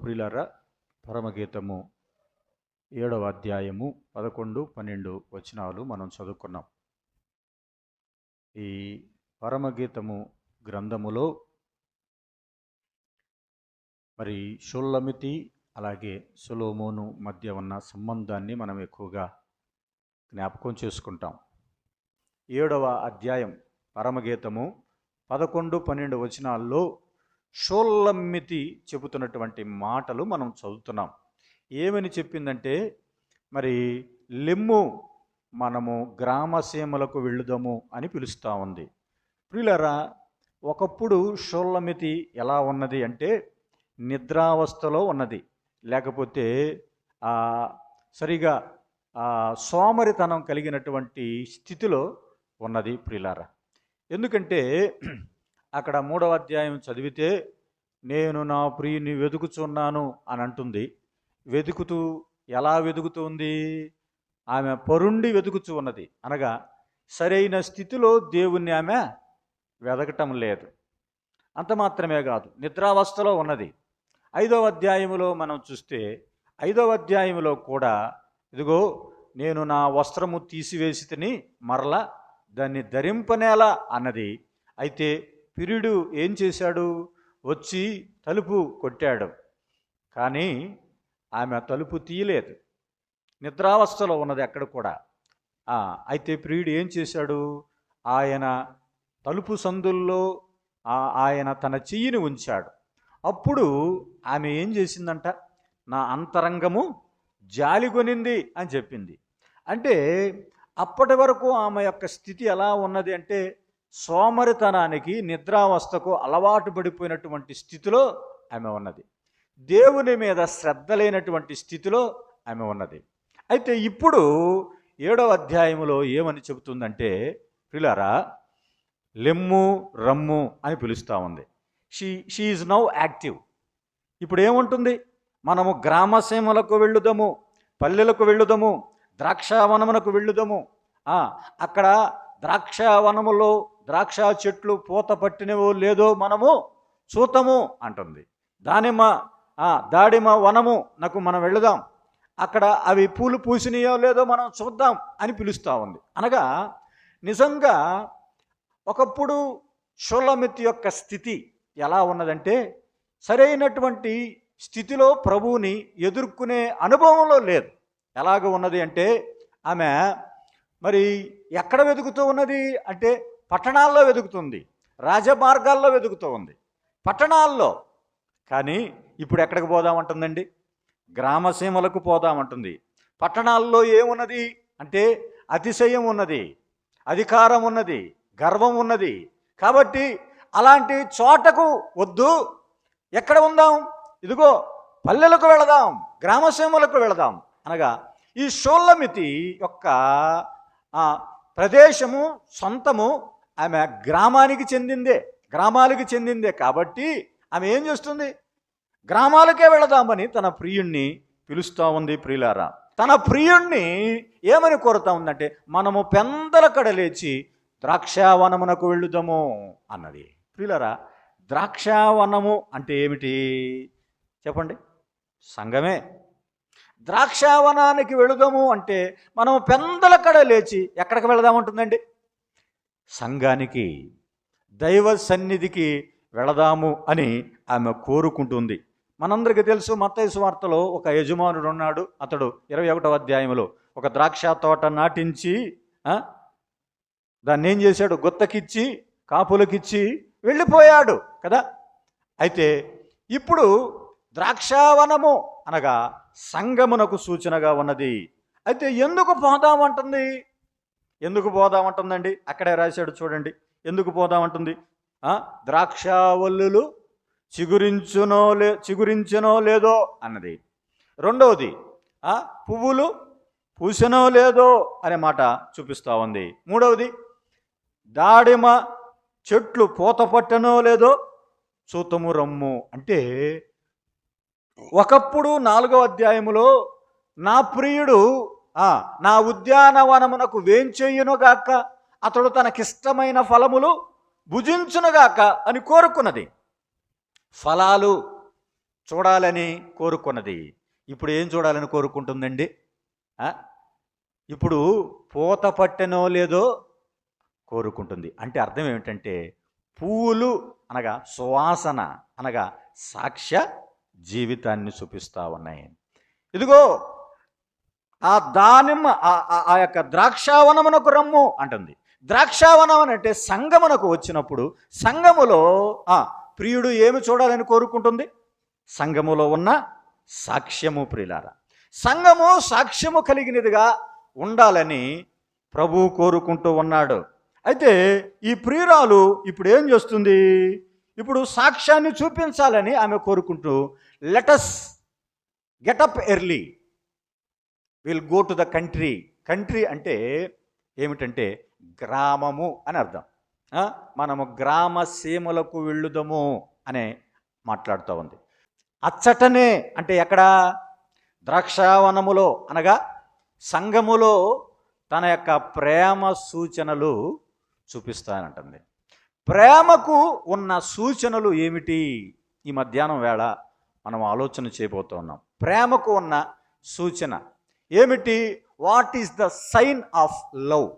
ప్రియులారా, పరమగీతము 7వ అధ్యాయము 11, 12 వచనాలు మనం చదువుకున్నాం. ఈ పరమగీతము గ్రంథములో మరి షుల్లమితి అలాగే సొలొమోను మధ్య ఉన్న సంబంధాన్ని మనం ఎక్కువగా జ్ఞాపకం చేసుకుంటాం. 7వ అధ్యాయం పరమగీతము 11, 12 వచనాల్లో షుల్లమితి చెబుతున్నటువంటి మాటలు మనం చదువుతున్నాం. ఏమని చెప్పిందంటే, మరి లెమ్ము, మనము గ్రామసీమలకు వెళ్ళుదాము అని పిలుస్తూ ఉంది. ప్రియులారా, ఒకప్పుడు షుల్లమితి ఎలా ఉన్నది అంటే నిద్రావస్థలో ఉన్నది, లేకపోతే సరిగా సోమరితనం కలిగినటువంటి స్థితిలో ఉన్నది. ప్రియులారా, ఎందుకంటే అక్కడ 3వ అధ్యాయం చదివితే నేను నా ప్రియుని వెతుకుచున్నాను అని అంటుంది. ఎలా వెతుకుతుంది? ఆమె పరుండి వెతుకుచు ఉన్నది, అనగా సరైన స్థితిలో దేవుణ్ణి ఆమె వెతకటం లేదు. అంత మాత్రమే కాదు, నిద్రావస్థలో ఉన్నది. 5వ అధ్యాయములో మనం చూస్తే 5వ అధ్యాయంలో కూడా ఇదిగో నేను నా వస్త్రము తీసివేసి తిని మరలా దాన్ని ధరింపనేలా అన్నది. అయితే ప్రియుడు ఏం చేశాడు? వచ్చి తలుపు కొట్టాడు, కానీ ఆమె తలుపు తీయలేదు. నిద్రావస్థలో ఉన్నది అక్కడ కూడా. అయితే ప్రియుడు ఏం చేశాడు? ఆయన తలుపు సందుల్లో ఆయన తన చెయ్యిని ఉంచాడు. అప్పుడు ఆమె ఏం చేసిందంట? నా అంతరంగము జాలిగొనింది అని చెప్పింది. అంటే అప్పటి వరకు ఆమె యొక్క స్థితి ఎలా ఉన్నది అంటే సోమరితనానికి, నిద్రావస్థకు అలవాటు పడిపోయినటువంటి స్థితిలో ఆమె ఉన్నది. దేవుని మీద శ్రద్ధ లేనటువంటి స్థితిలో ఆమె ఉన్నది. అయితే ఇప్పుడు 7వ అధ్యాయంలో ఏమని చెబుతుందంటే, ప్రియులారా, లెమ్ము రమ్ము అని పిలుస్తూ ఉంది. She is now active. ఇప్పుడు ఏముంటుంది? మనము గ్రామసీమలకు వెళ్ళుదాము, పల్లెలకు వెళ్ళుదాము, ద్రాక్షావనమునకు వెళ్ళుదాము. అక్కడ ద్రాక్షావనములో ద్రాక్ష చెట్లు పూత పట్టినవో లేదో మనము చూతము అంటుంది. దాడిమ వనము నాకు మనం వెళుదాం, అక్కడ అవి పూలు పూసినాయో లేదో మనం చూద్దాం అని పిలుస్తూ ఉంది. అనగా నిజంగా ఒకప్పుడు షుల్లమితి యొక్క స్థితి ఎలా ఉన్నదంటే సరైనటువంటి స్థితిలో ప్రభువుని ఎదుర్కొనే అనుభవంలో లేదు. ఎలాగ ఉన్నది అంటే ఆమె మరి ఎక్కడ వెతుకుతూ ఉన్నది అంటే పట్టణాల్లో వెతుకుతుంది, రాజమార్గాల్లో వెతుకుతూ ఉంది, పట్టణాల్లో. కానీ ఇప్పుడు ఎక్కడికి పోదామంటుందండి? గ్రామసీమలకు పోదామంటుంది. పట్టణాల్లో ఏమున్నది అంటే అతిశయం ఉన్నది, అధికారం ఉన్నది, గర్వం ఉన్నది. కాబట్టి అలాంటి చోటకు వద్దు, ఎక్కడ ఉందాం? ఇదిగో పల్లెలకు వెళదాం, గ్రామసీమలకు వెళదాం. అనగా ఈ షుల్లమితి యొక్క ప్రదేశము, సొంతము ఆమె గ్రామాలకు చెందిందే. కాబట్టి ఆమె ఏం చేస్తుంది? గ్రామాలకే వెళదామని తన ప్రియుణ్ణి పిలుస్తూ ఉంది. ప్రియులారా, తన ప్రియుణ్ణి ఏమని కోరుతా ఉందంటే, మనము పెందలకడ లేచి ద్రాక్షావనమునకు వెళ్ళుదాము అన్నది. ప్రియులారా, ద్రాక్షావనము అంటే ఏమిటి చెప్పండి? సంఘమే. ద్రాక్షావనానికి వెళుదాము అంటే మనం పెందలకడ లేచి ఎక్కడికి వెళదామంటుందండి? సంఘానికి, దైవ సన్నిధికి వెళదాము అని ఆమె కోరుకుంటుంది. మనందరికీ తెలుసు, మత్తయి సువార్తలో ఒక యజమానుడు ఉన్నాడు. అతడు 21వ అధ్యాయంలో ఒక ద్రాక్ష తోట నాటించి దాన్ని ఏం చేశాడు? గుత్తకిచ్చి, కాపులకిచ్చి వెళ్ళిపోయాడు కదా. అయితే ఇప్పుడు ద్రాక్షావనము అనగా సంఘమునకు సూచనగా ఉన్నది. అయితే ఎందుకు పోదామంటుందండి? అక్కడే రాశాడు చూడండి, ఎందుకు పోదామంటుంది. ద్రాక్షావల్లులు చిగురించనో లేదో అన్నది. రెండవది పువ్వులు పూసనో లేదో అనే మాట చూపిస్తూ ఉంది. మూడవది దాడిమ చెట్లు పూత పట్టనో లేదో చూతము రమ్ము. అంటే ఒకప్పుడు 4వ అధ్యాయములో నా ప్రియుడు నా ఉద్యానవనమునకు వేంచేయునుగాక, అతడు తనకిష్టమైన ఫలములు భుజించునుగాక అని కోరుకున్నది. ఫలాలు చూడాలని కోరుకున్నది ఇప్పుడు ఏం చూడాలని కోరుకుంటుందండి? ఇప్పుడు పూత పట్టెనో లేదో కోరుకుంటుంది. అంటే అర్థం ఏమిటంటే పువ్వులు అనగా సువాసన అనగా సాక్ష్య జీవితాన్ని చూపిస్తూ ఉన్నాయి. ఇదిగో ఆ దానిమ్మ ఆ యొక్క ద్రాక్షావనమునకు రమ్ము అంటుంది. ద్రాక్షావనం అంటే సంగమునకు వచ్చినప్పుడు సంగములో ప్రియుడు ఏమి చూడాలని కోరుకుంటుంది? సంఘములో ఉన్న సాక్ష్యము. ప్రియులారా, సంఘము సాక్ష్యము కలిగినదిగా ఉండాలని ప్రభువు కోరుకుంటూ ఉన్నాడు. అయితే ఈ ప్రియురాలు ఇప్పుడు ఏం చేస్తుంది? ఇప్పుడు సాక్ష్యాన్ని చూపించాలని ఆమె కోరుకుంటూ let us get up early, will go to the country. Country అంటే ఏమిటంటే గ్రామము అని అర్థం. మనము గ్రామ సీమలకు వెళ్ళుదము అనే మాట్లాడుతూ ఉంది. అచ్చటనే అంటే ఎక్కడ? ద్రాక్షావనములో అనగా సంఘములో తన యొక్క ప్రేమ సూచనలు చూపిస్తానంటుంది. ప్రేమకు ఉన్న సూచనలు ఏమిటి? ఈ మధ్యాహ్నం వేళ మనం ఆలోచన చేయబోతూ ఉన్నాం. ప్రేమకు ఉన్న సూచన ఏమిటి? What is the sign of love?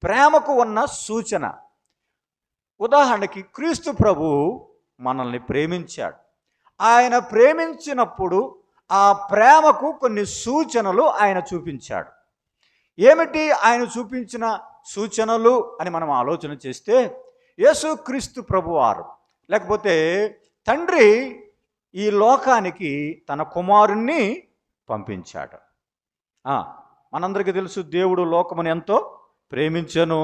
ప్రేమకు ఉన్న సూచన. ఉదాహరణకి క్రీస్తు ప్రభువు మనల్ని ప్రేమించాడు. ఆయన ప్రేమించినప్పుడు ఆ ప్రేమకు కొన్ని సూచనలు ఆయన చూపించాడు. ఏమిటి ఆయన చూపించిన సూచనలు అని మనం ఆలోచన చేస్తే, యేసుక్రీస్తు ప్రభువారు లేకపోతే తండ్రి ఈ లోకానికి తన కుమారుణ్ణి పంపించాడు. మనందరికీ తెలుసు, దేవుడు లోకమును ఎంతో ప్రేమించెను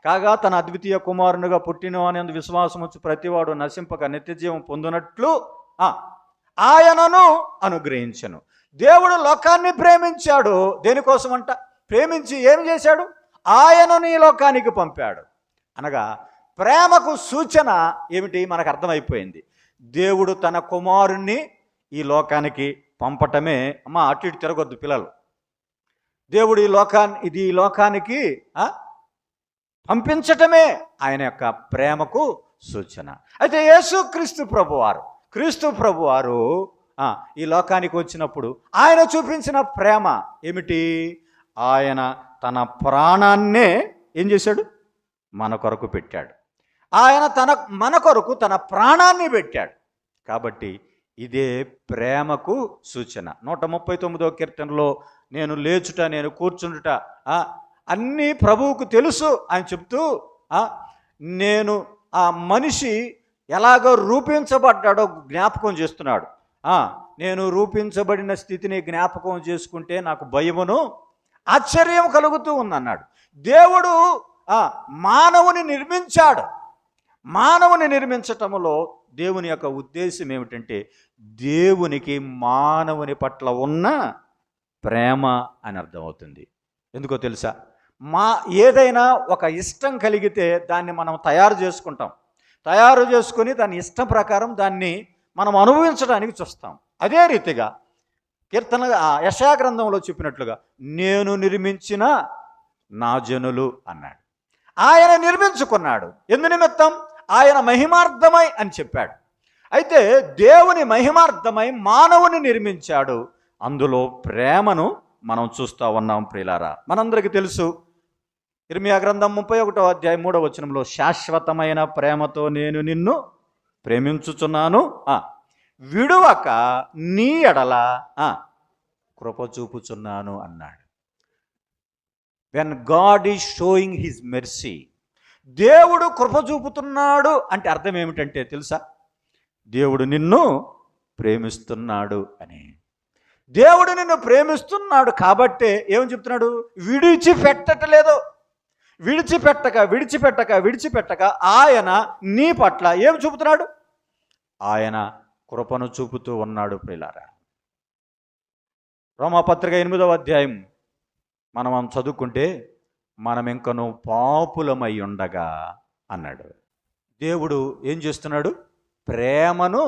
కాగా తన అద్వితీయ కుమారునిగా పుట్టిన అనేందు విశ్వాసముచ్చు ప్రతివాడు నశింపక నిత్యజీవం పొందినట్లు ఆయనను అనుగ్రహించెను. దేవుడు లోకాన్ని ప్రేమించాడు. దేనికోసం అంట? ప్రేమించి ఏం చేశాడు? ఆయనను ఈ లోకానికి పంపాడు. అనగా ప్రేమకు సూచన ఏమిటి? మనకు అర్థమైపోయింది. దేవుడు తన కుమారుణ్ణి ఈ లోకానికి పంపటమే. అటు ఇటు తిరగొద్దు పిల్లలు. దేవుడు ఈ లోకానికి పంపించటమే ఆయన యొక్క ప్రేమకు సూచన. అయితే క్రీస్తు ప్రభువారు ఈ లోకానికి వచ్చినప్పుడు ఆయన చూపించిన ప్రేమ ఏమిటి? ఆయన తన ప్రాణాన్నే ఏం చేశాడు? మన కొరకు పెట్టాడు. ఆయన మన కొరకు తన ప్రాణాన్ని పెట్టాడు. కాబట్టి ఇదే ప్రేమకు సూచన. 139వ కీర్తనలో నేను లేచుట, నేను కూర్చుండుట అన్నీ ప్రభువుకు తెలుసు అని చెప్తూ నేను ఆ మనిషి ఎలాగో రూపించబడ్డాడో జ్ఞాపకం చేస్తున్నాడు. నేను రూపించబడిన స్థితిని జ్ఞాపకం చేసుకుంటే నాకు భయమును ఆశ్చర్యం కలుగుతూ ఉందన్నాడు. దేవుడు మానవుని నిర్మించాడు. మానవుని నిర్మించటంలో దేవుని యొక్క ఉద్దేశం ఏమిటంటే దేవునికి మానవుని పట్ల ఉన్న ప్రేమ అని అర్థమవుతుంది. ఎందుకో తెలుసా? ఏదైనా ఒక ఇష్టం కలిగితే దాన్ని మనం తయారు చేసుకుంటాం. తయారు చేసుకొని దాని ఇష్టం ప్రకారం దాన్ని మనం అనుభవించడానికి చూస్తాం. అదే రీతిగా కీర్తన యెషయా గ్రంథంలో చెప్పినట్లుగా నేను నిర్మించిన నా జనులు అన్నాడు. ఆయన నిర్మించుకున్నాడు. ఎందు నిమిత్తం? ఆయన మహిమార్థమై అని చెప్పాడు. అయితే దేవుని మహిమార్థమై మానవుని నిర్మించాడు. అందులో ప్రేమను మనం చూస్తూ ఉన్నాం. ప్రియులారా, మనందరికీ తెలుసు, ఇర్మియా గ్రంథం 31వ అధ్యాయం 3వ వచనంలో శాశ్వతమైన ప్రేమతో నేను నిన్ను ప్రేమించుచున్నాను, విడువక నీ ఎడల కృప చూపుచున్నాను అన్నాడు. When God is sowing his mercy, దేవుడు కృప చూపుతున్నాడు అంటే అర్థం ఏమిటంటే తెలుసా? దేవుడు నిన్ను ప్రేమిస్తున్నాడు అని. దేవుడు నిన్ను ప్రేమిస్తున్నాడు కాబట్టే ఏమని చెప్తున్నాడు? విడిచిపెట్టక ఆయన నీ పట్ల ఏం చూపుతున్నాడు? ఆయన కృపను చూపుతూ ఉన్నాడు. ప్రియులారా, రోమాపత్రిక 8వ అధ్యాయం మనం చదువుకుంటే మనం ఇంకను పాపులమై ఉండగా అన్నాడు. దేవుడు ఏం చేస్తున్నాడు? ప్రేమను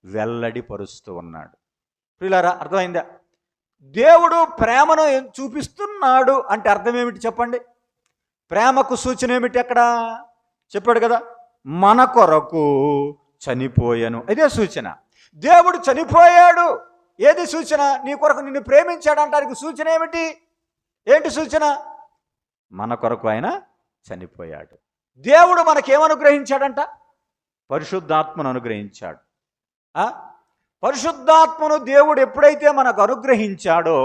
వెల్లడిపరుస్తూ ఉన్నాడు. ప్రియులారా, అర్థమైందా? దేవుడు ప్రేమను చూపిస్తున్నాడు అంటే అర్థం ఏమిటి చెప్పండి? ప్రేమకు సూచన ఏమిటి? అక్కడ చెప్పాడు కదా, మన కొరకు చనిపోయాను. ఇదే సూచన. దేవుడు చనిపోయాడు. ఏది సూచన? నీ కొరకు నిన్ను ప్రేమించాడు అంటానికి సూచన ఏమిటి? ఏంటి సూచన? మన కొరకు ఆయన చనిపోయాడు. దేవుడు మనకేమనుగ్రహించాడంట? పరిశుద్ధాత్మను అనుగ్రహించాడు. పరిశుద్ధాత్మను దేవుడు ఎప్పుడైతే మనకు అనుగ్రహించాడో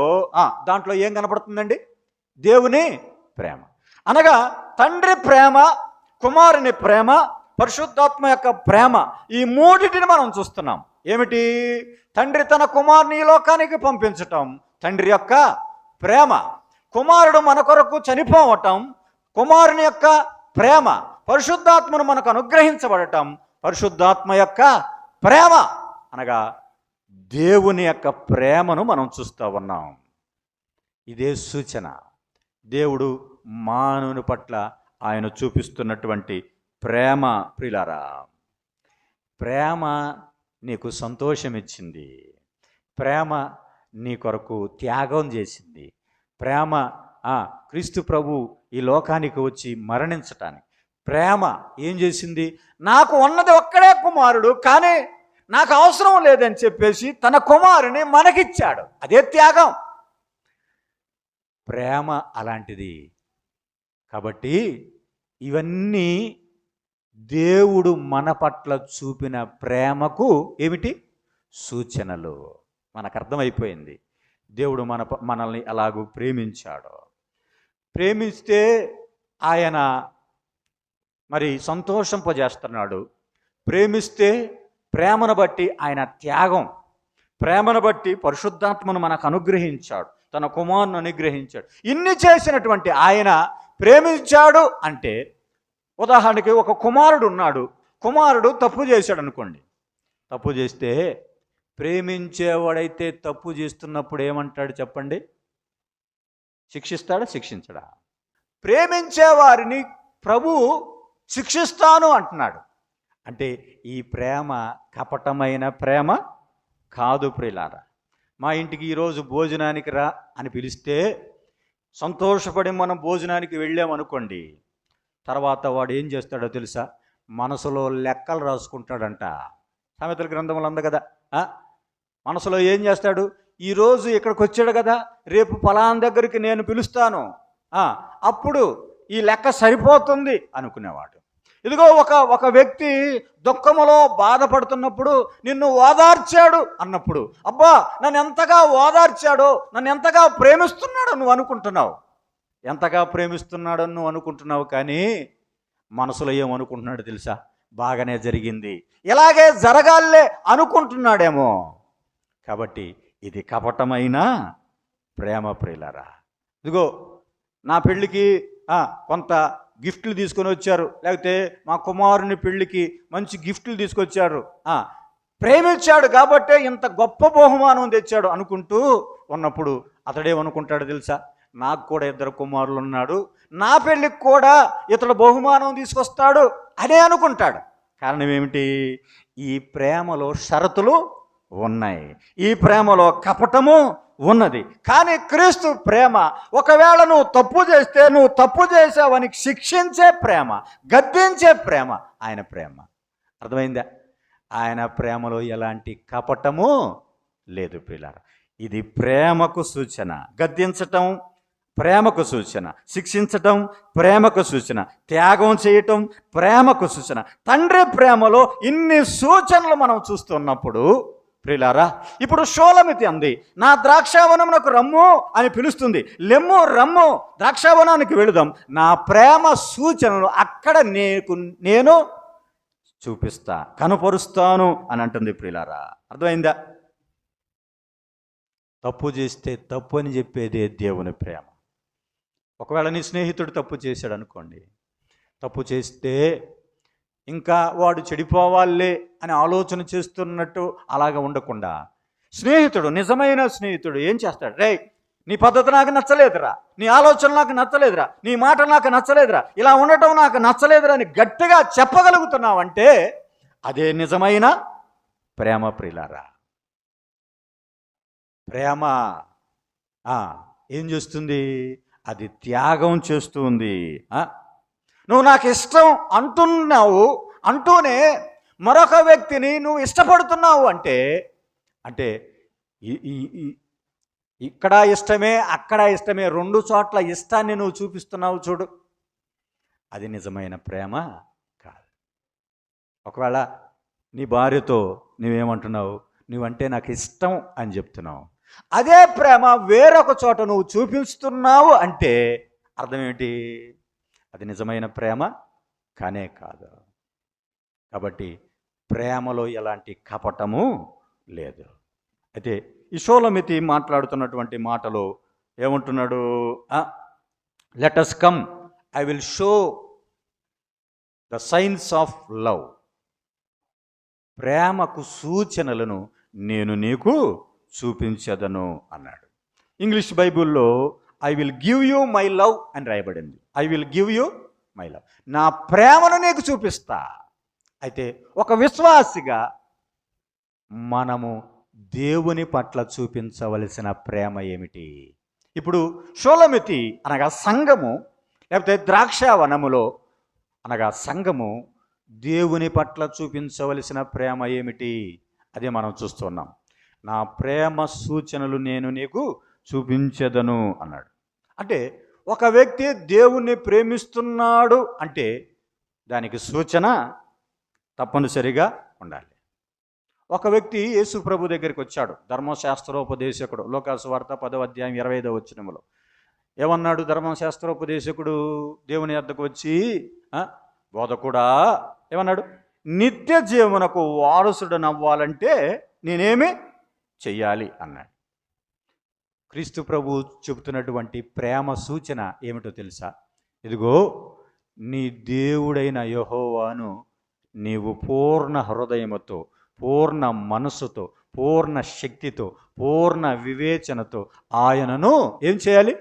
దాంట్లో ఏం కనపడుతుందండి? దేవుని ప్రేమ. అనగా తండ్రి ప్రేమ, కుమారుని ప్రేమ, పరిశుద్ధాత్మ యొక్క ప్రేమ, ఈ మూడిటిని మనం చూస్తున్నాం. ఏమిటి? తండ్రి తన కుమారుని ఈ లోకానికి పంపించటం తండ్రి యొక్క ప్రేమ, కుమారుడు మన కొరకు చనిపోవటం కుమారుని యొక్క ప్రేమ, పరిశుద్ధాత్మను మనకు అనుగ్రహించబడటం పరిశుద్ధాత్మ యొక్క ప్రేమ. అనగా దేవుని యొక్క ప్రేమను మనం చూస్తూ ఉన్నాం. ఇదే సూచన దేవుడు మానవుని పట్ల ఆయన చూపిస్తున్నటువంటి ప్రేమ. ప్రియులారా, ప్రేమ నీకు సంతోషం ఇచ్చింది, ప్రేమ నీ కొరకు త్యాగం చేసింది, ప్రేమ క్రీస్తు ప్రభు ఈ లోకానికి వచ్చి మరణించటానికి ప్రేమ ఏం చేసింది? నాకు ఉన్నది ఒక్కడే కుమారుడు, కానీ నాకు అవసరం లేదని చెప్పేసి తన కుమారుని మనకిచ్చాడు. అదే త్యాగం. ప్రేమ అలాంటిది. కాబట్టి ఇవన్నీ దేవుడు మన పట్ల చూపిన ప్రేమకు ఏమిటి? సూచనలు. మనకు అర్థమైపోయింది దేవుడు మనల్ని అలాగూ ప్రేమించాడు. ప్రేమిస్తే ఆయన మరి సంతోషింపజేస్తున్నాడు. ప్రేమిస్తే ప్రేమను బట్టి ఆయన త్యాగం, ప్రేమను బట్టి పరిశుద్ధాత్మను మనకు అనుగ్రహించాడు, తన కుమారుని అనుగ్రహించాడు. ఇన్ని చేసినటువంటి ఆయన ప్రేమించాడు అంటే, ఉదాహరణకి ఒక కుమారుడు ఉన్నాడు. కుమారుడు తప్పు చేశాడు అనుకోండి. తప్పు చేస్తే ప్రేమించేవాడైతే తప్పు చేస్తున్నప్పుడు ఏమంటాడు చెప్పండి? శిక్షిస్తాడా? శిక్షించడా? ప్రేమించేవారిని ప్రభు శిక్షిస్తాను అంటున్నాడు. అంటే ఈ ప్రేమ కపటమైన ప్రేమ కాదు ప్రియులారా. మా ఇంటికి ఈరోజు భోజనానికి రా అని పిలిస్తే సంతోషపడి మనం భోజనానికి వెళ్ళామనుకోండి, తర్వాత వాడు ఏం చేస్తాడో తెలుసా? మనసులో లెక్కలు రాసుకుంటాడంట. సామెతల గ్రంథంలో ఉంది కదా, మనసులో ఏం చేస్తాడు? ఈరోజు ఇక్కడికి వచ్చాడు కదా, రేపు ఫలానా దగ్గరికి నేను పిలుస్తాను, అప్పుడు ఈ లెక్క సరిపోతుంది అనుకునేవాడు. ఇదిగో ఒక వ్యక్తి దుఃఖములో బాధపడుతున్నప్పుడు నిన్ను ఓదార్చాడు అన్నప్పుడు, అబ్బా నన్ను ఎంతగా ఓదార్చాడో, నన్ను ఎంతగా ప్రేమిస్తున్నాడో నువ్వు అనుకుంటున్నావు. ఎంతగా ప్రేమిస్తున్నాడో నువ్వు అనుకుంటున్నావు, కానీ మనసులో ఏమనుకుంటున్నాడు తెలుసా? బాగానే జరిగింది, ఇలాగే జరగాలే అనుకుంటున్నాడేమో. కాబట్టి ఇది కపటమైన ప్రేమ ప్రియులారా. ఇదిగో నా పెళ్ళికి కొంత గిఫ్ట్లు తీసుకొని వచ్చారు, లేకపోతే మా కుమారుని పెళ్ళికి మంచి గిఫ్ట్లు తీసుకొచ్చారు, ప్రేమించాడు కాబట్టే ఇంత గొప్ప బహుమానం తెచ్చాడు అనుకుంటూ ఉన్నప్పుడు అతడేమనుకుంటాడు తెలుసా? నాకు కూడా 2 కుమారులు ఉన్నాడు, నా పెళ్ళికి కూడా ఇతడు బహుమానం తీసుకొస్తాడు అనే అనుకుంటాడు. కారణం ఏమిటి? ఈ ప్రేమలో షరతులు ఉన్నాయి, ఈ ప్రేమలో కపటము ఉన్నది. కానీ క్రీస్తు ప్రేమ, ఒకవేళ నువ్వు తప్పు చేస్తే నువ్వు తప్పు చేసావని శిక్షించే ప్రేమ, గద్దించే ప్రేమ ఆయన ప్రేమ. అర్థమైందా? ఆయన ప్రేమలో ఎలాంటి కపటము లేదు ప్రియులారా. ఇది ప్రేమకు సూచన. గద్దించటం ప్రేమకు సూచన, శిక్షించటం ప్రేమకు సూచన, త్యాగం చేయటం ప్రేమకు సూచన. తండ్రి ప్రేమలో ఇన్ని సూచనలు మనం చూస్తున్నప్పుడు ప్రియులారా, ఇప్పుడు షోలమితి అంది, నా ద్రాక్షావనమునకు రమ్ము అని పిలుస్తుంది. లెమ్ము రమ్ము, ద్రాక్షావనానికి వెళుదాం, నా ప్రేమ సూచనలు అక్కడ నేను చూపిస్తా, కనుపరుస్తాను అని అంటుంది ప్రియులారా. అర్థమైందా? తప్పు చేస్తే తప్పు అని చెప్పేదే దేవుని ప్రేమ. ఒకవేళ నీ స్నేహితుడు తప్పు చేశాడు అనుకోండి, తప్పు చేస్తే ఇంకా వాడు చెడిపోవాలే అని ఆలోచన చేస్తున్నట్టు అలాగా ఉండకుండా, స్నేహితుడు, నిజమైన స్నేహితుడు ఏం చేస్తాడు? రే, నీ పద్ధతి నాకు నచ్చలేదురా, నీ ఆలోచన నాకు నచ్చలేదురా, నీ మాట నాకు నచ్చలేదురా, ఇలా ఉండటం నాకు నచ్చలేదురా అని గట్టిగా చెప్పగలుగుతున్నావంటే అదే నిజమైన ప్రేమ ప్రియులారా. ప్రేమ ఏం చేస్తుంది? అది త్యాగం చేస్తుంది. నువ్వు నాకు ఇష్టం అంటున్నావు, అంటూనే మరొక వ్యక్తిని నువ్వు ఇష్టపడుతున్నావు అంటే అంటే ఈ- ఈ- ఈ- ఇక్కడ ఇష్టమే అక్కడ ఇష్టమే, రెండు చోట్ల ఇష్టాన్ని నువ్వు చూపిస్తున్నావు చూడు, అది నిజమైన ప్రేమ కాదు. ఒకవేళ నీ భార్యతో నువ్వేమంటున్నావు, నువ్వంటే నాకు ఇష్టం అని చెప్తున్నావు, అదే ప్రేమ వేరొక చోట నువ్వు చూపిస్తున్నావు అంటే అర్థం ఏమిటి? అది నిజమైన ప్రేమ కానే కాదు. కాబట్టి ప్రేమలో ఎలాంటి కపటము లేదు. అయితే ఈ షూలమితి మాట్లాడుతున్నటువంటి మాటలు ఏమంటున్నాడు? Let us come, I will show the science of love. ప్రేమకు సూచనలను నేను నీకు చూపించదను అన్నాడు. ఇంగ్లీష్ బైబిల్లో I will give you my love అని రాయబడింది. I will give you my love, నా ప్రేమను నీకు చూపిస్తా. అయితే ఒక విశ్వాసిగా మనము దేవుని పట్ల చూపించవలసిన ప్రేమ ఏమిటి? ఇప్పుడు షూలమితి అనగా సంఘము, లేకపోతే ద్రాక్షావనములో అనగా సంఘము దేవుని పట్ల చూపించవలసిన ప్రేమ ఏమిటి? అదే మనం చూస్తున్నాం. నా ప్రేమ సూచనలు నేను నీకు చూపించదను అన్నాడు. అంటే ఒక వ్యక్తి దేవుణ్ణి ప్రేమిస్తున్నాడు అంటే దానికి సూచన తప్పనిసరిగా ఉండాలి. ఒక వ్యక్తి యేసు ప్రభు దగ్గరికి వచ్చాడు, ధర్మశాస్త్రోపదేశకుడు. లోకాసు వార్త 10వ అధ్యాయం 25వ వచనములో ఏమన్నాడు? ధర్మశాస్త్రోపదేశకుడు దేవుని వద్దకు వచ్చి, బోధకుడా ఏమన్నాడు? నిత్య జీవనకు వారసుడనవ్వాలంటే నేనేమి చెయ్యాలి అన్నాడు. క్రీస్తు ప్రభు చెబుతున్నటువంటి ప్రేమ సూచన ఏమిటో తెలుసా? ఇదిగో, నీ దేవుడైన యెహోవాను నీవు పూర్ణ హృదయముతో, పూర్ణ మనస్సుతో, పూర్ణ శక్తితో, పూర్ణ వివేచనతో ఆయనను ఏం చేయాలి?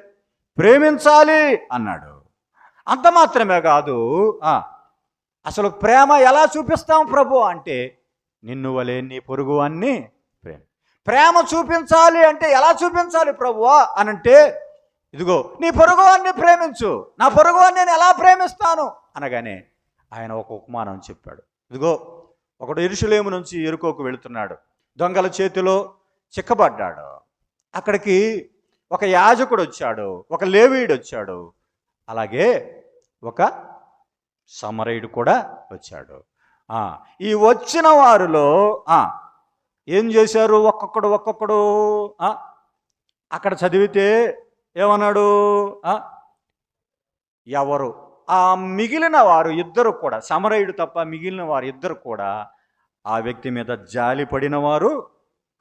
ప్రేమించాలి అన్నాడు. అంత మాత్రమే కాదు, అసలు ప్రేమ ఎలా చూపిస్తాం ప్రభు అంటే, నిన్ను వలె నీ పొరుగువాన్ని ప్రేమ చూపించాలి అంటే ఎలా చూపించాలి ప్రభువా అనంటే, ఇదిగో నీ పొరుగువాన్ని ప్రేమించు. నా పొరుగువాన్ని నేను ఎలా ప్రేమిస్తాను అనగానే ఆయన ఒక ఉపమానం చెప్పాడు. ఇదిగో, ఒకడు యెరూషలేము నుంచి యెరికోకు వెళుతున్నాడు, దొంగల చేతిలో చిక్కబడ్డాడు. అక్కడికి ఒక యాజకుడు వచ్చాడు, ఒక లేవీయుడు వచ్చాడు, అలాగే ఒక సమరయుడు కూడా వచ్చాడు. ఈ వచ్చిన వారిలో ఏం చేశారు? ఒక్కొక్కడు అక్కడ చదివితే ఏమన్నాడు? ఎవరు? మిగిలిన వారు ఇద్దరు కూడా, సమరయుడు తప్ప మిగిలిన వారు ఇద్దరు కూడా ఆ వ్యక్తి మీద జాలి పడిన వారు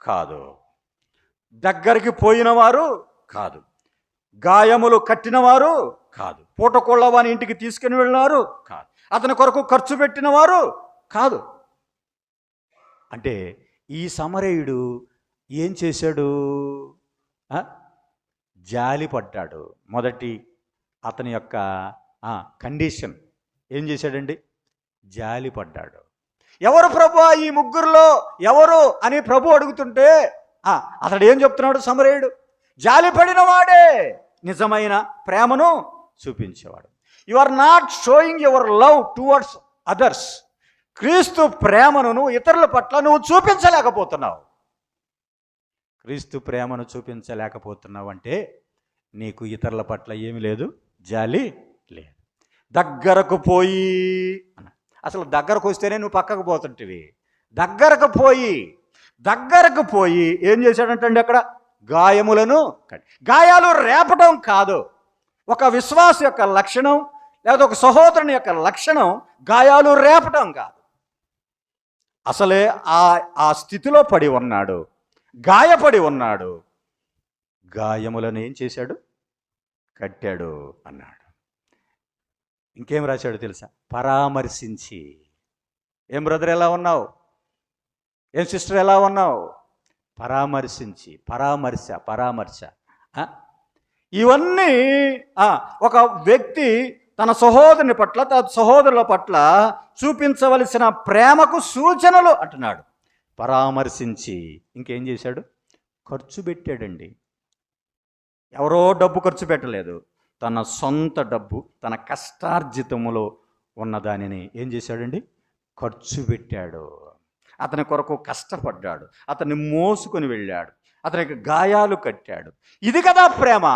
కాదు, దగ్గరికి పోయిన వారు కాదు, గాయములు కట్టినవారు కాదు, పూటకోళ్ళవాని ఇంటికి తీసుకుని వెళ్ళినారు కాదు, అతని కొరకు ఖర్చు పెట్టిన వారు కాదు. అంటే ఈ సమరయుడు ఏం చేశాడు? జాలి పడ్డాడు. మొదటి అతని యొక్క కండిషన్ ఏం చేశాడండి? జాలి పడ్డాడు. ఎవరు ప్రభు ఈ ముగ్గురులో ఎవరు అని ప్రభు అడుగుతుంటే అతడు ఏం చెప్తున్నాడు? సమరయుడు జాలి పడిన వాడే నిజమైన ప్రేమను చూపించేవాడు. You are not showing your love towards others. క్రీస్తు ప్రేమను నువ్వు ఇతరుల పట్ల నువ్వు చూపించలేకపోతున్నావు. క్రీస్తు ప్రేమను చూపించలేకపోతున్నావు అంటే నీకు ఇతరుల పట్ల ఏమి లేదు, జాలి లేదు. దగ్గరకు పోయి, అసలు దగ్గరకు వస్తేనే నువ్వు పక్కకు పోతుంటివి. దగ్గరకు పోయి ఏం చేశాడంటండి? అక్కడ గాయములను, గాయాలు రేపటం కాదు ఒక విశ్వాస యొక్క లక్షణం, లేదా ఒక సహోదరుని యొక్క లక్షణం గాయాలు రేపటం కాదు. అసలే ఆ స్థితిలో పడి ఉన్నాడు, గాయపడి ఉన్నాడు. గాయములను ఏం చేశాడు? కట్టాడు అన్నాడు. ఇంకేం రాశాడు తెలుసా? పరామర్శించి. ఏం బ్రదర్ ఎలా ఉన్నావు? ఏం సిస్టర్ ఎలా ఉన్నావు? పరామర్శించి, పరామర్శ. ఇవన్నీ ఒక వ్యక్తి తన సహోదరుని పట్ల, తన సహోదరుల పట్ల చూపించవలసిన ప్రేమకు సూచనలు అంటున్నాడు. పరామర్శించి ఇంకేం చేశాడు? ఖర్చు పెట్టాడండి. ఎవరో డబ్బు ఖర్చు పెట్టలేదు, తన సొంత డబ్బు, తన కష్టార్జితములో ఉన్న దానిని ఏం చేశాడండి? ఖర్చు పెట్టాడు, అతని కొరకు కష్టపడ్డాడు, అతన్ని మోసుకొని వెళ్ళాడు, అతనికి గాయాలు కట్టాడు. ఇది కదా ప్రేమ.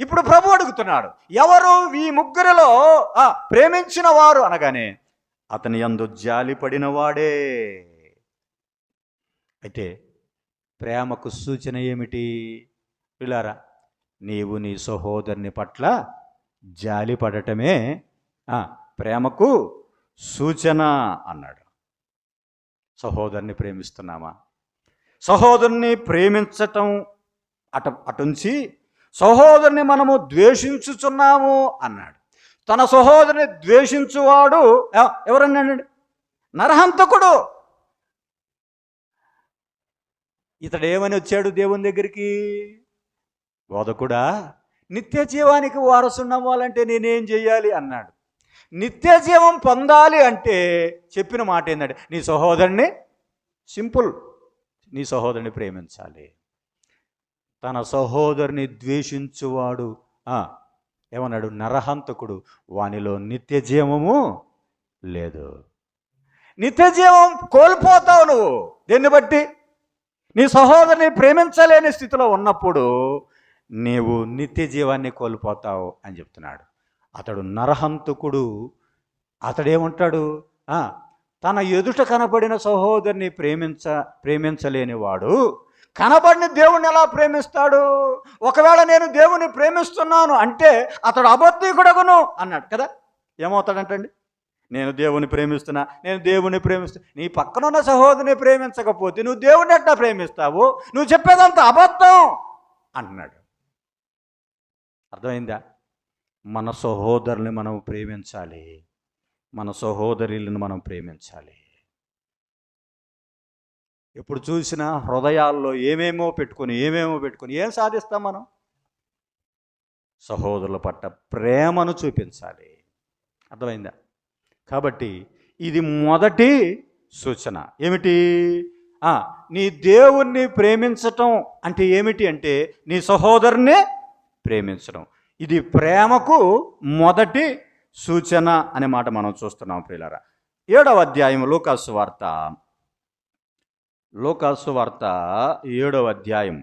ఇప్పుడు ప్రభు అడుగుతున్నాడు, ఎవరు ఈ ముగ్గురిలో ప్రేమించిన వారు అనగానే అతని యందు జాలి పడిన వాడే. అయితే ప్రేమకు సూచన ఏమిటి పిల్లారా? నీవు నీ సహోదరుని పట్ల జాలి పడటమే ప్రేమకు సూచన అన్నాడు. సహోదరుని ప్రేమిస్తున్నామా? సహోదరుని ప్రేమించటం అటుంచి సహోదరుని మనము ద్వేషించుచున్నాము అన్నాడు. తన సహోదరుని ద్వేషించువాడు ఎవరన్నాడు? నరహంతకుడు. ఇతడేమని వచ్చాడు దేవుని దగ్గరికి? బోధకుడా, నిత్య జీవానికి వారసుని అవ్వాలంటే నేనేం చెయ్యాలి అన్నాడు. నిత్య జీవం పొందాలి అంటే చెప్పిన మాట ఏంటంటే నీ సహోదరుని, సింపుల్, నీ సహోదరుని ప్రేమించాలి. తన సహోదరుని ద్వేషించువాడు ఏమన్నాడు? నరహంతకుడు, వానిలో నిత్య జీవము లేదు. నిత్య జీవం కోల్పోతావు నువ్వు. దేన్ని బట్టి? నీ సహోదరుని ప్రేమించలేని స్థితిలో ఉన్నప్పుడు నీవు నిత్య జీవాన్ని కోల్పోతావు అని చెప్తున్నాడు. అతడు నరహంతకుడు. అతడేమంటాడు? తన ఎదుట కనబడిన సహోదరుని ప్రేమించలేని వాడు కనబడిన దేవుణ్ణి ఎలా ప్రేమిస్తాడు? ఒకవేళ నేను దేవుని ప్రేమిస్తున్నాను అంటే అతడు అబద్ధికుడగును అన్నాడు కదా. ఏమవుతాడంటండి? నేను దేవుని ప్రేమిస్తున్నా. నీ పక్కనున్న సహోదరుని ప్రేమించకపోతే నువ్వు దేవుని ఎట్లా ప్రేమిస్తావు? నువ్వు చెప్పేదంతా అబద్ధం అంటున్నాడు. అర్థమైందా? మన సహోదరుని మనం ప్రేమించాలి, మన సహోదరులను మనం ప్రేమించాలి. ఎప్పుడు చూసినా హృదయాల్లో ఏమేమో పెట్టుకొని ఏం సాధిస్తాం మనం? సహోదరుల పట్ల ప్రేమను చూపించాలి. అర్థమైందా? కాబట్టి ఇది మొదటి సూచన. ఏమిటి? నీ దేవుణ్ణి ప్రేమించటం అంటే ఏమిటి అంటే నీ సహోదరుని ప్రేమించడం. ఇది ప్రేమకు మొదటి సూచన అనే మాట మనం చూస్తున్నాం ప్రియులారా. 7వ అధ్యాయం లూకాసు వార్త 7వ అధ్యాయం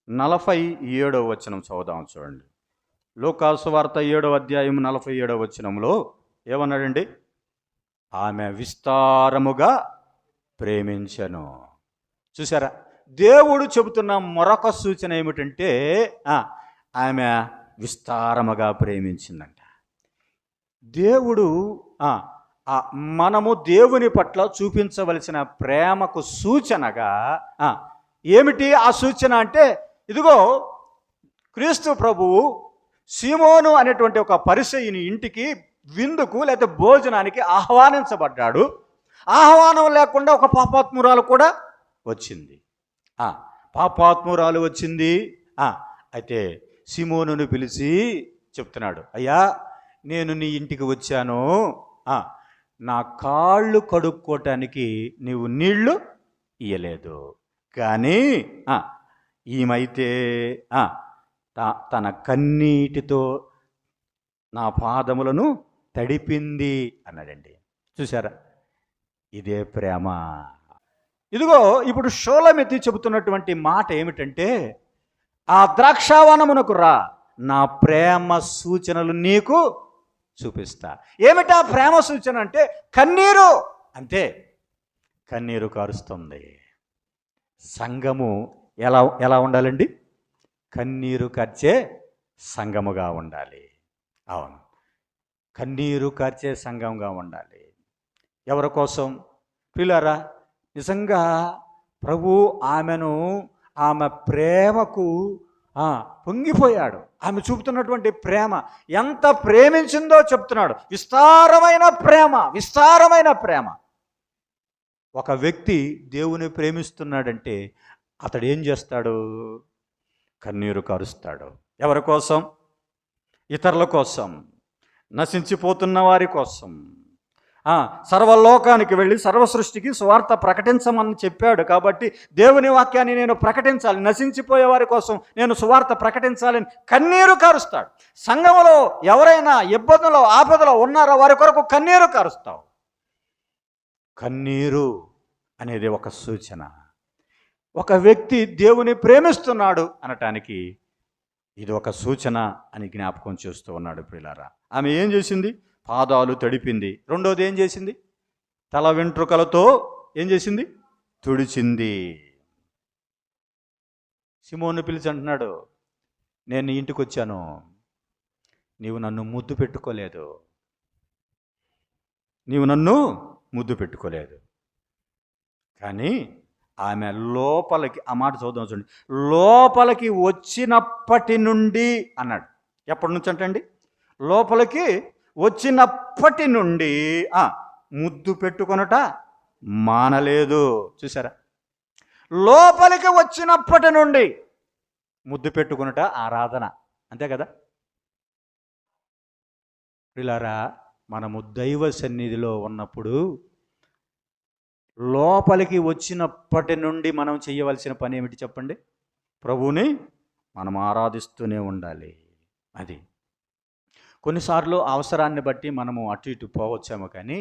47వ వచనం చదువుదాం. చూడండి. లూకాసు వార్త 7వ అధ్యాయం 47వ వచనంలో ఏమన్నాడండి? ఆమె విస్తారముగా ప్రేమించెను. చూసారా? దేవుడు చెబుతున్న మరొక సూచన ఏమిటంటే ఆమె విస్తారముగా ప్రేమించిందంట. దేవుడు మనము దేవుని పట్ల చూపించవలసిన ప్రేమకు సూచనగా ఏమిటి ఆ సూచన అంటే, ఇదిగో క్రీస్తు ప్రభువు సీమోను అనేటువంటి ఒక పరిసయ్యుని ఇంటికి విందుకు లేకపోతే భోజనానికి ఆహ్వానించబడ్డాడు. ఆహ్వానం లేకుండా ఒక పాపాత్మురాలు కూడా వచ్చింది. పాపాత్మురాలు వచ్చింది. అయితే సీమోనును పిలిచి చెప్తున్నాడు, అయ్యా నేను నీ ఇంటికి వచ్చాను, నా కాళ్ళు కడుక్కోవటానికి నీవు నీళ్లు ఇయ్యలేదు, కానీ ఈమైతే తన కన్నీటితో నా పాదములను తడిపింది అన్నాడండి. చూసారా? ఇదే ప్రేమ. ఇదిగో ఇప్పుడు షోలమెత్తి చెబుతున్నటువంటి మాట ఏమిటంటే, ఆ ద్రాక్షావనమునకు రా, నా ప్రేమ సూచనలు నీకు చూపిస్తా. ఏమిటా ప్రేమ సూచన అంటే కన్నీరు. అంతే, కన్నీరు కారుస్తుంది. సంఘము ఎలా ఉండాలండి? కన్నీరు కార్చే సంఘముగా ఉండాలి. అవును, కన్నీరు కార్చే సంఘంగా ఉండాలి. ఎవరి కోసం? పిల్లరా, నిజంగా ప్రభు ఆమె ప్రేమకు పొంగిపోయాడు. ఆమె చూపుతున్నటువంటి ప్రేమ ఎంత ప్రేమించిందో చెప్తున్నాడు. విస్తారమైన ప్రేమ. ఒక వ్యక్తి దేవుని ప్రేమిస్తున్నాడంటే అతడు ఏం చేస్తాడు? కన్నీరు కారుస్తాడు. ఎవరి కోసం? ఇతరుల కోసం, నశించిపోతున్న వారి కోసం. సర్వలోకానికి వెళ్ళి సర్వ సృష్టికి సువార్త ప్రకటించమని చెప్పాడు. కాబట్టి దేవుని వాక్యాన్ని నేను ప్రకటించాలి, నశించిపోయే వారి కోసం నేను సువార్త ప్రకటించాలని కన్నీరు కారుస్తాడు. సంఘములో ఎవరైనా ఇబ్బందులో ఆపదలో ఉన్నారో వారి కొరకు కన్నీరు కారుస్తావు. కన్నీరు అనేది ఒక సూచన. ఒక వ్యక్తి దేవుని ప్రేమిస్తున్నాడు అనటానికి ఇది ఒక సూచన అని జ్ఞాపకం చేస్తూ ఉన్నాడు ప్రియులారా. ఆమె ఏం చేసింది? పాదాలు తడిపింది. రెండోది ఏం చేసింది? తల వెంట్రుకలతో ఏం చేసింది? తుడిచింది. సిమోను పిలిచి అంటున్నాడు, నేను నీ ఇంటికి వచ్చాను, నీవు నన్ను ముద్దు పెట్టుకోలేదు, నీవు నన్ను ముద్దు పెట్టుకోలేదు. కానీ ఆమె లోపలికి, ఆ మాట చదువుదాం చూడండి, లోపలికి వచ్చినప్పటి నుండి అన్నాడు. ఎప్పటి నుంచి అంటండి? లోపలికి వచ్చినప్పటి నుండి ముద్దు పెట్టుకొనట మానలేదు. చూసారా? లోపలికి వచ్చినప్పటి నుండి ముద్దు పెట్టుకొనట ఆరాధన, అంతే కదా ప్రియులారా? మనము దైవ సన్నిధిలో ఉన్నప్పుడు లోపలికి వచ్చినప్పటి నుండి మనం చేయవలసిన పని ఏమిటి చెప్పండి? ప్రభువుని మనం ఆరాధిస్తూనే ఉండాలి. అది కొన్నిసార్లు అవసరాన్ని బట్టి మనము అటు ఇటు పోవచ్చాము, కానీ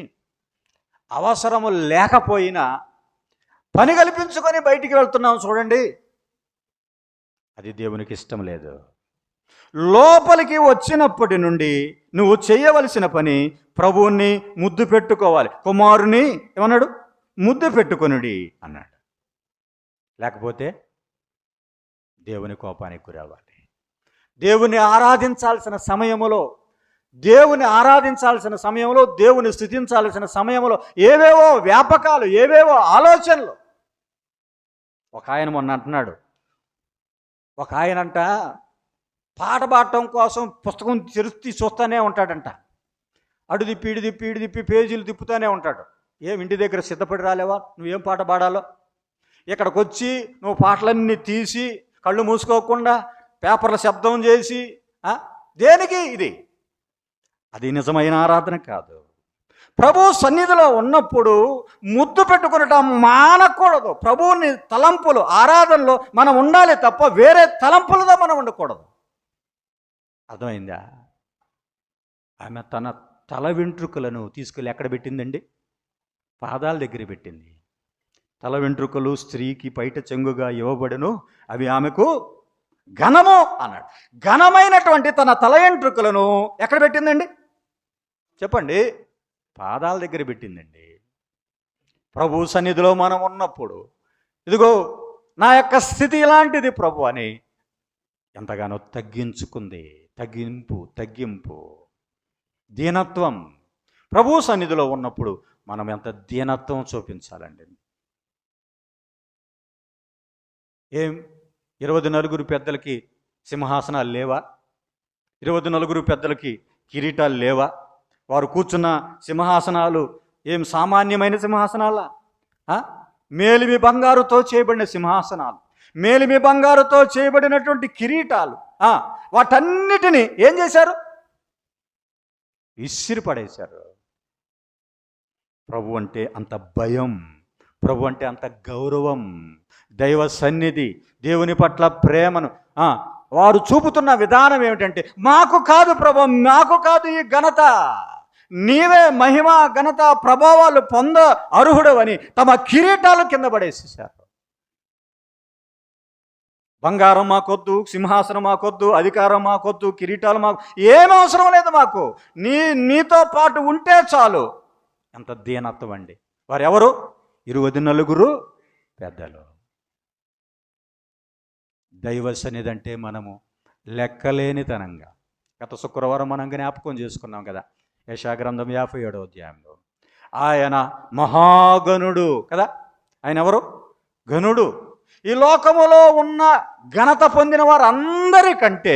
అవసరము లేకపోయినా పని కల్పించుకొని బయటికి వెళ్తున్నాం చూడండి, అది దేవునికి ఇష్టం లేదు. లోపలికి వచ్చినప్పటి నుండి నువ్వు చేయవలసిన పని ప్రభువుని ముద్దు పెట్టుకోవాలి. కుమారుని ఏమన్నాడు? ముద్దు పెట్టుకొనుడి అన్నాడు. లేకపోతే దేవుని కోపానికి గురవ్వాలి. దేవుని ఆరాధించాల్సిన సమయంలో, దేవుని స్తుతించాల్సిన సమయంలో ఏవేవో వ్యాపకాలు, ఏవేవో ఆలోచనలు. ఒక ఆయన మొన్న అంటున్నాడు, ఒక ఆయనంట పాట పాడటం కోసం పుస్తకం తెరిచి చూస్తూనే ఉంటాడంట. అడు తిప్పి ఇటు తిప్పి ఇటు తిప్పి పేజీలు తిప్పుతూనే ఉంటాడు. ఇంటి దగ్గర సిద్ధపడి రాలేవా? నువ్వేం పాట పాడాలో? ఇక్కడికి వచ్చి నువ్వు పాటలన్నీ తీసి కళ్ళు మూసుకోకుండా పేపర్ల శబ్దం చేసి దేనికి? ఇది అది నిజమైన ఆరాధన కాదు. ప్రభు సన్నిధిలో ఉన్నప్పుడు ముద్దు పెట్టుకునటం మానకూడదు. ప్రభువుని తలంపులు, ఆరాధనలో మనం ఉండాలి తప్ప వేరే తలంపులతో మనం ఉండకూడదు. అర్థమైందా? ఆమె తన తల వెంట్రుకలను తీసుకెళ్ళి ఎక్కడ పెట్టిందండి? పాదాల దగ్గర పెట్టింది. తల వెంట్రుకలు స్త్రీకి పైట చెంగుగా ఇవ్వబడును, అవి ఆమెకు ఘనము అన్నాడు. ఘనమైనటువంటి తన తల వెంట్రుకలను ఎక్కడ పెట్టిందండి చెప్పండి? పాదాల దగ్గర పెట్టిందండి. ప్రభు సన్నిధిలో మనం ఉన్నప్పుడు ఇదిగో నా యొక్క స్థితి ఇలాంటిది ప్రభు అని ఎంతగానో తగ్గించుకుంది. తగ్గింపు, దీనత్వం. ప్రభు సన్నిధిలో ఉన్నప్పుడు మనం ఎంత దీనత్వం చూపించాలండి. 24 పెద్దలకి సింహాసనాలు లేవా? 24 పెద్దలకి కిరీటాలు లేవా? వారు కూర్చున్న సింహాసనాలు సామాన్యమైన సింహాసనాలా? మేలిమి బంగారుతో చేయబడిన సింహాసనాలు, మేలిమి బంగారుతో చేయబడినటువంటి కిరీటాలు, వాటన్నిటినీ ఏం చేశారు? విసిరి పడేశారు. ప్రభు అంటే అంత భయం, ప్రభు అంటే అంత గౌరవం, దైవ సన్నిధి, దేవుని పట్ల ప్రేమను వారు చూపుతున్న విధానం ఏమిటంటే, మాకు కాదు ప్రభు, మాకు కాదు ఈ ఘనత, నీవే మహిమ ఘనత ప్రభావాలు పొంద అర్హుడవని తమ కిరీటాలు కింద పడేసేశారు. బంగారం మాకొద్దు, సింహాసనం మాకొద్దు, అధికారం మాకొద్దు, కిరీటాలు మాకు ఏం అవసరం లేదు, మాకు నీతో పాటు ఉంటే చాలు. ఎంత దీనత్వం అండి. వారు ఎవరు? 24 పెద్దలు. దైవ సన్నిధి అంటే మనము లెక్కలేనితనంగా, గత శుక్రవారం మనం జ్ఞాపకం చేసుకున్నాం కదా, యెషయా గ్రంథం 57వ అధ్యాయంలో ఆయన మహాగణుడు కదా. ఆయన ఎవరు? గణుడు. ఈ లోకములో ఉన్న ఘనత పొందిన వారందరికంటే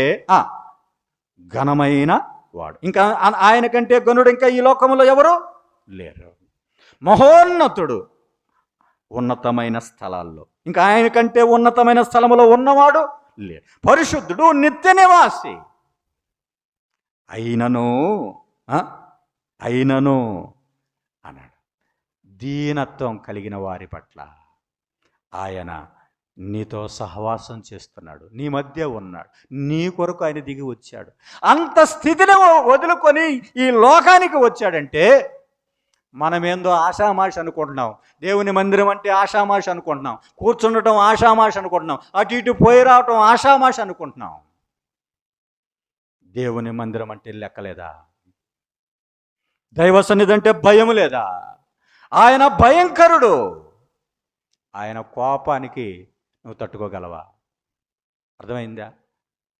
ఘనమైన వాడు. ఇంకా ఆయన కంటే గణుడు ఇంకా ఈ లోకములో ఎవరు లేరు. మహోన్నతుడు, ఉన్నతమైన స్థలాల్లో, ఇంకా ఆయన కంటే ఉన్నతమైన స్థలములో ఉన్నవాడు లేరు. పరిశుద్ధుడు, నిత్య నివాసి. అయినను అన్నాడు. దీనత్వం కలిగిన వారి పట్ల ఆయన నీతో సహవాసం చేస్తున్నాడు, నీ మధ్య ఉన్నాడు, నీ కొరకు ఆయన దిగి వచ్చాడు. అంత స్థితిని వదులుకొని ఈ లోకానికి వచ్చాడంటే మనమేందో ఆషామాషి అనుకుంటున్నాం. దేవుని మందిరం అంటే ఆషామాషి అనుకుంటున్నాం. కూర్చుండటం ఆషామాషి అనుకుంటున్నాం. అటు ఇటు పోయి రావటం ఆషామాషి అనుకుంటున్నాం. దేవుని మందిరం అంటే లెక్కలేదా? దైవ సన్నిధి అంటే భయం లేదా? ఆయన భయంకరుడు. ఆయన కోపానికి నువ్వు తట్టుకోగలవా? అర్థమైందా?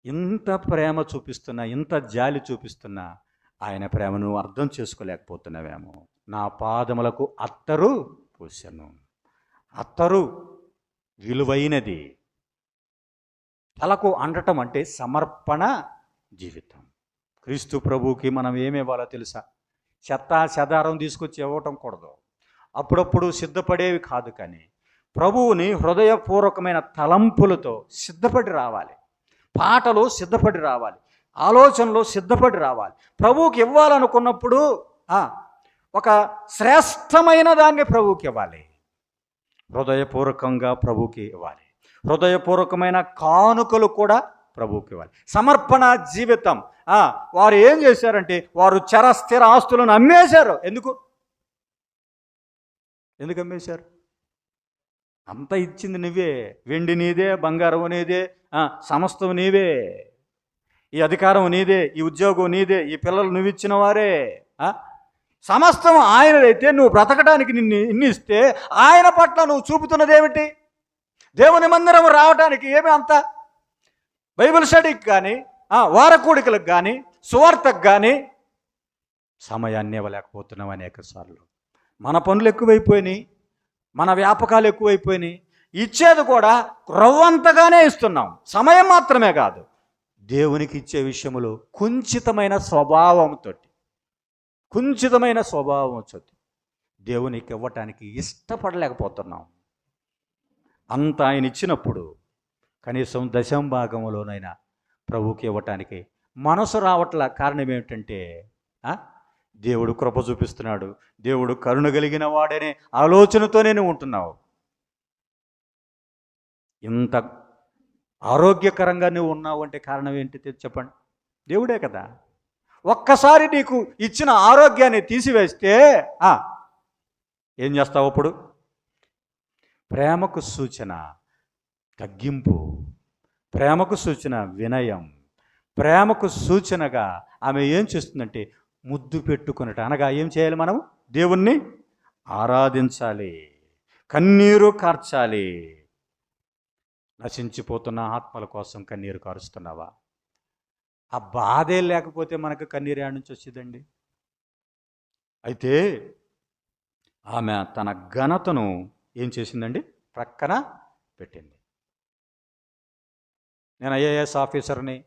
ఇంత ప్రేమ చూపిస్తున్నా, ఇంత జాలి చూపిస్తున్నా ఆయన ప్రేమ నువ్వు అర్థం చేసుకోలేకపోతున్నావేమో. నా పాదములకు అత్తరు పూసెను. అత్తరు విలువైనది. తలకు అంటటం అంటే సమర్పణ జీవితం. క్రీస్తు ప్రభువుకి మనం ఏమి ఇవ్వాలో తెలుసా? చెత్త చెదారం తీసుకొచ్చి ఇవ్వటం కూడదు. అప్పుడప్పుడు సిద్ధపడేవి కాదు, కానీ ప్రభువుని హృదయపూర్వకమైన తలంపులతో సిద్ధపడి రావాలి. పాటలు సిద్ధపడి రావాలి. ఆలోచనలు సిద్ధపడి రావాలి. ప్రభువుకి ఇవ్వాలనుకున్నప్పుడు ఒక శ్రేష్టమైన దాన్ని ప్రభువుకి ఇవ్వాలి. హృదయపూర్వకంగా ప్రభువుకి ఇవ్వాలి. హృదయపూర్వకమైన కానుకలు కూడా ప్రభువుకి ఇవ్వాలి. సమర్పణ జీవితం. వారు ఏం చేశారంటే వారు చరస్థిర ఆస్తులను అమ్మేశారు. ఎందుకు అమ్మేశారు? అంత ఇచ్చింది నువ్వే. వెండి నీదే, బంగారం నీదే, సమస్తం నీవే. ఈ అధికారం నీదే, ఈ ఉద్యోగం నీదే, ఈ పిల్లలు నువ్వు ఇచ్చిన వారే. సమస్తం ఆయనదైతే నువ్వు బ్రతకడానికి ఇన్ని ఇస్తే ఆయన పట్ల నువ్వు చూపుతున్నది ఏమిటి? దేవుని మందిరం రావడానికి ఏమి అంత? బైబిల్ స్టడీకి కానీ, వారకూడికలకు కానీ, సువార్తకు కానీ సమయాన్ని ఇవ్వలేకపోతున్నాం అనేక సార్లు. మన పనులు ఎక్కువైపోయినాయి, మన వ్యాపకాలు ఎక్కువైపోయినాయి. ఇచ్చేది కూడా రవ్వంతగానే ఇస్తున్నాం. సమయం మాత్రమే కాదు, దేవునికి ఇచ్చే విషయంలో కుంచితమైన స్వభావంతో దేవునికి ఇవ్వటానికి ఇష్టపడలేకపోతున్నాం. అంత ఆయన ఇచ్చినప్పుడు కనీసం దశంభాగంలోనైనా ప్రభువుకి ఇవ్వటానికి మనసు రావట్ల. కారణం ఏమిటంటే దేవుడు కృప చూపిస్తున్నాడు, దేవుడు కరుణ కలిగిన వాడనే ఆలోచనతోనే నువ్వు ఉంటున్నావు. ఇంత ఆరోగ్యకరంగా నువ్వు ఉన్నావు అంటే కారణం ఏంటి చెప్పండి? దేవుడే కదా. ఒక్కసారి నీకు ఇచ్చిన ఆరోగ్యాన్ని తీసివేస్తే ఏం చేస్తావు అప్పుడు? ప్రేమకు సూచన తగ్గింపు, ప్రేమకు సూచన వినయం, ప్రేమకు సూచనగా ఆమె ఏం చేస్తుందంటే ముద్దు పెట్టుకున్నట్టు. అనగా ఏం చేయాలి? మనం దేవుణ్ణి ఆరాధించాలి, కన్నీరు కార్చాలి. నశించిపోతున్న ఆత్మల కోసం కన్నీరు కారుస్తున్నావా? ఆ బాధే లేకపోతే మనకు కన్నీరు ఏడ నుంచి వచ్చిందండి? అయితే ఆమె తన ఘనతను ఏం చేసిందండి? ప్రక్కన పెట్టింది. నేను ఐఏఎస్ ఆఫీసర్ని,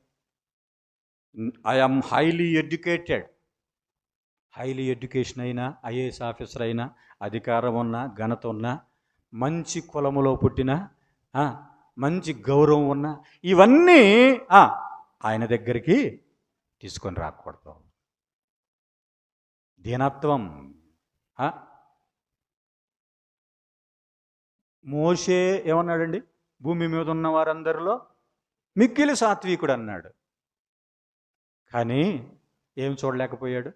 ఐఎమ్ హైలీ ఎడ్యుకేషన్ అయినా, ఐఏఎస్ ఆఫీసర్ అయినా, అధికారం ఉన్నా, ఘనత ఉన్నా, మంచి కులములో పుట్టిన, మంచి గౌరవం ఉన్న, ఇవన్నీ ఆయన దగ్గరికి తీసుకొని రాకూడదు. దీనత్వం. మోషే ఏమన్నాడండి? భూమి మీద ఉన్న వారందరిలో మిక్కిలి సాత్వికుడు అన్నాడు. కానీ ఏం చూడలేకపోయాడు?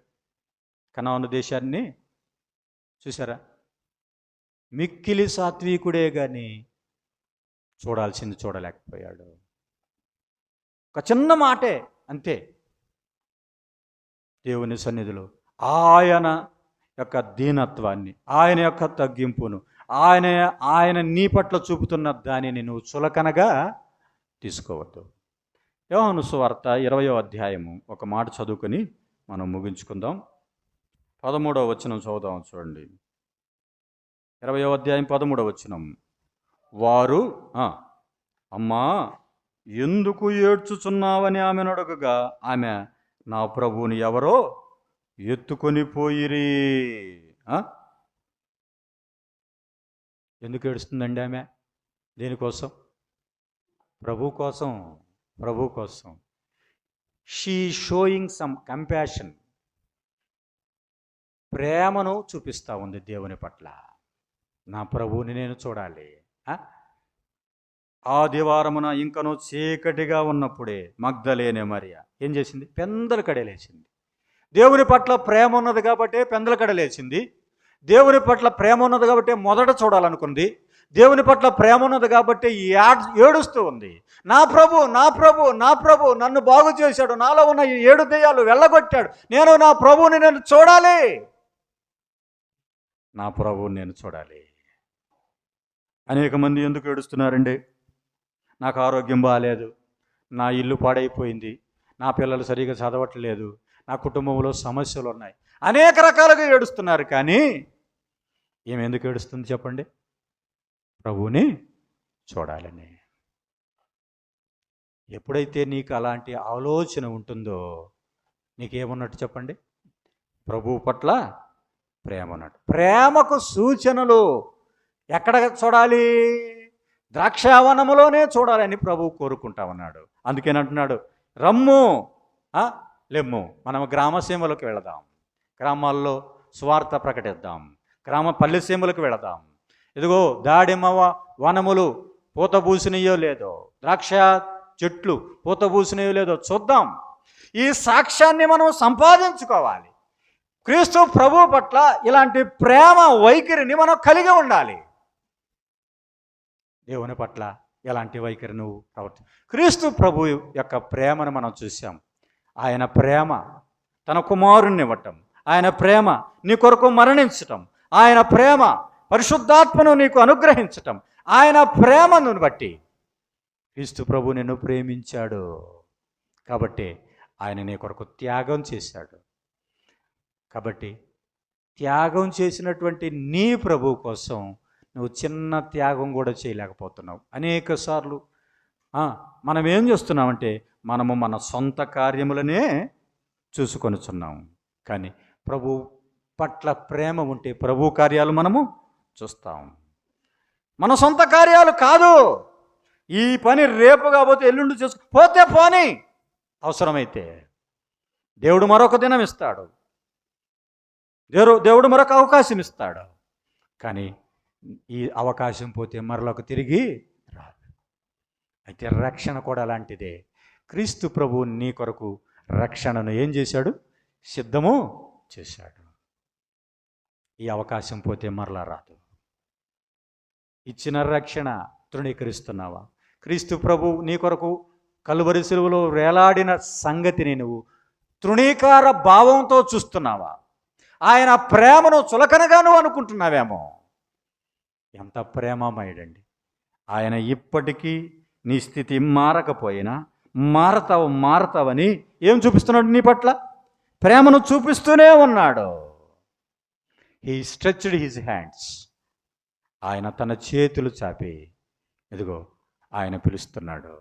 కనాను దేశాన్ని చూసారా? మిక్కిలి సాత్వికుడే కానీ చూడాల్సింది చూడలేకపోయాడు. ఒక చిన్న మాటే అంతే. దేవుని సన్నిధిలో ఆయన యొక్క దీనత్వాన్ని, ఆయన యొక్క తగ్గింపును, ఆయన నీ పట్ల చూపుతున్న దానిని నువ్వు చులకనగా తీసుకోవద్దు. యోహాను సువార్త 20వ అధ్యాయము ఒక మాట చదువుకొని మనం ముగించుకుందాం. 13వ వచనం చదువుదాం, చూడండి. 20వ అధ్యాయం 13వ వచనం. వారు అమ్మా ఎందుకు ఏడ్చుచున్నావని ఆమెను అడగగా ఆమె, నా ప్రభువుని ఎవరో ఎత్తుకొని పోయిరి. ఎందుకు ఏడుస్తుందండి ఆమె? దేనికోసం? ప్రభు కోసం. She sowing some compassion. ప్రేమను చూపిస్తూ ఉంది దేవుని పట్ల. నా ప్రభువుని నేను చూడాలి. ఆదివారమున ఇంకనూ చీకటిగా ఉన్నప్పుడే మగ్దలేనే మరియ ఏం చేసింది? పెందల కడే లేచింది. దేవుని పట్ల ప్రేమ ఉన్నది కాబట్టి పెందల కడ లేచింది. దేవుని పట్ల ప్రేమ ఉన్నది కాబట్టి మొదట చూడాలనుకుంది. దేవుని పట్ల ప్రేమ ఉన్నది కాబట్టి ఏడుస్తూ ఉంది. నా ప్రభు, నా ప్రభు, నా ప్రభు నన్ను బాగు చేశాడు, నాలో ఉన్న ఈ 7 దెయ్యాలు వెళ్ళగొట్టాడు, నేను నా ప్రభువుని నేను చూడాలి, నా ప్రభువుని నేను చూడాలి. అనేక మంది ఎందుకు ఏడుస్తున్నారండి? నాకు ఆరోగ్యం బాగాలేదు, నా ఇల్లు పాడైపోయింది, నా పిల్లలు సరిగా చదవట్లేదు, నా కుటుంబంలో సమస్యలు ఉన్నాయి, అనేక రకాలుగా ఏడుస్తున్నారు. కానీ ఏమి ఎందుకు ఏడుస్తుంది చెప్పండి? ప్రభువుని చూడాలని. ఎప్పుడైతే నీకు అలాంటి ఆలోచన ఉంటుందో నీకేమున్నట్టు చెప్పండి? ప్రభువు పట్ల ప్రేమ ఉన్నట్టు. ప్రేమకు సూచనలు ఎక్కడ చూడాలి? ద్రాక్షావనములోనే చూడాలని ప్రభువు కోరుకుంటా ఉన్నాడు. అందుకేనంటున్నాడు, రమ్ము లెమ్ము, మనం గ్రామసీమలకు వెళదాం, గ్రామాల్లో స్వార్థ ప్రకటిద్దాం, పల్లెసీమలకు వెళదాం. ఇదిగో దాడిమ వనములు పూత పూసినయో లేదో, ద్రాక్ష చెట్లు పూత పూసినయో లేదో చూద్దాం. ఈ సాక్ష్యాన్ని మనం సంపాదించుకోవాలి. క్రీస్తు ప్రభు పట్ల ఇలాంటి ప్రేమ వైఖరిని మనం కలిగి ఉండాలి. దేవుని పట్ల ఎలాంటి వైఖరి నువ్వు క్రీస్తు ప్రభు యొక్క ప్రేమను మనం చూసాం. ఆయన ప్రేమ తన కుమారుణ్ణి ఇవ్వటం, ఆయన ప్రేమ నీ కొరకు మరణించటం, ఆయన ప్రేమ పరిశుద్ధాత్మను నీకు అనుగ్రహించటం, ఆయన ప్రేమను బట్టి క్రీస్తు ప్రభు నిన్ను ప్రేమించాడు కాబట్టి ఆయన నీ కొరకు త్యాగం చేశాడు. కాబట్టి త్యాగం చేసినటువంటి నీ ప్రభు కోసం నువ్వు చిన్న త్యాగం కూడా చేయలేకపోతున్నావు. అనేక సార్లు మనం ఏం చేస్తున్నామంటే మనము మన సొంత కార్యములనే చూసుకొనిచున్నాము. కానీ ప్రభు పట్ల ప్రేమ ఉంటే ప్రభు కార్యాలు మనము చూస్తాం. మన సొంత కార్యాలు కాదు. ఈ పని రేపు కాకపోతే ఎల్లుండి పోతే పోని, అవసరమైతే దేవుడు మరొక దినం ఇస్తాడు, దేవుడు మరొక అవకాశం ఇస్తాడు. కానీ ఈ అవకాశం పోతే మరొక తిరిగి రాదు. అయితే రక్షణ కూడా అలాంటిదే. క్రీస్తు ప్రభువు నీ కొరకు రక్షణను ఏం చేశాడు? సిద్ధము చేశాడు. ఈ అవకాశం పోతే మరలా రాదు. ఇచ్చిన రక్షణ తృణీకరిస్తున్నావా? క్రీస్తు ప్రభు నీ కొరకు కలువరి సిలువలో వేలాడిన సంగతిని నువ్వు తృణీకార భావంతో చూస్తున్నావా? ఆయన ప్రేమను చులకనగా నువ్వు అనుకుంటున్నావేమో. ఎంత ప్రేమమయుడండి ఆయన! ఇప్పటికీ నీ స్థితి మారకపోయినా మారతావని ఏం చూపిస్తున్నాడు? నీ పట్ల ప్రేమను చూపిస్తూనే ఉన్నాడు. He stretched his hands. ఆయన తన చేతులు చాపి ఇదిగో ఆయన పిలుస్తున్నాడు.